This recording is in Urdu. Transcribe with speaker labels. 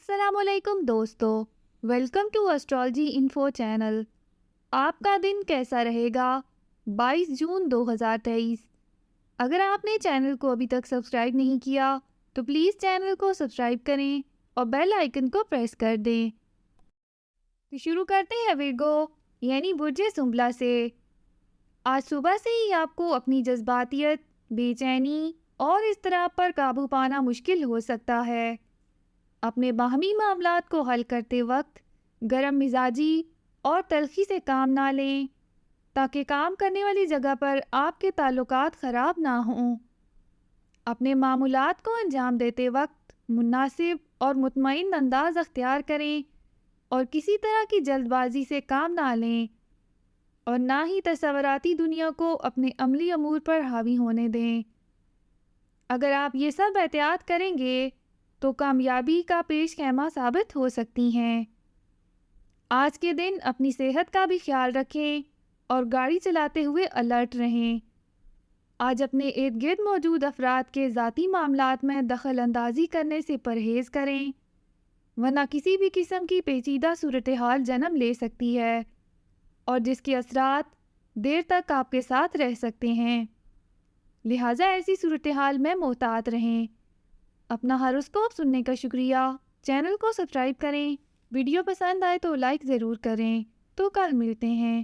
Speaker 1: السلام علیکم دوستو، welcome to astrology info channel. آپ کا دن کیسا رہے گا؟ 22 جون 2023۔ اگر آپ نے چینل کو ابھی تک سبسکرائب نہیں کیا تو پلیز چینل کو سبسکرائب کریں اور بیل آئیکن کو پریس کر دیں۔ تو شروع کرتے ہیں ورگو یعنی برج سنبلا سے۔ آج صبح سے ہی آپ کو اپنی جذباتیت، بے چینی اور اضطراب پر قابو پانا مشکل ہو سکتا ہے۔ اپنے باہمی معاملات کو حل کرتے وقت گرم مزاجی اور تلخی سے کام نہ لیں تاکہ کام کرنے والی جگہ پر آپ کے تعلقات خراب نہ ہوں۔ اپنے معمولات کو انجام دیتے وقت مناسب اور مطمئن انداز اختیار کریں اور کسی طرح کی جلد بازی سے کام نہ لیں اور نہ ہی تصوراتی دنیا کو اپنے عملی امور پر حاوی ہونے دیں۔ اگر آپ یہ سب احتیاط کریں گے تو کامیابی کا پیش خیمہ ثابت ہو سکتی ہیں۔ آج کے دن اپنی صحت کا بھی خیال رکھیں اور گاڑی چلاتے ہوئے الرٹ رہیں۔ آج اپنے ارد گرد موجود افراد کے ذاتی معاملات میں دخل اندازی کرنے سے پرہیز کریں، ورنہ کسی بھی قسم کی پیچیدہ صورتحال جنم لے سکتی ہے اور جس کے اثرات دیر تک آپ کے ساتھ رہ سکتے ہیں۔ لہٰذا ایسی صورتحال میں محتاط رہیں۔ اپنا ہاروسکوپ سننے کا شکریہ۔ چینل کو سبسکرائب کریں۔ ویڈیو پسند آئے تو لائک ضرور کریں۔ تو کل ملتے ہیں۔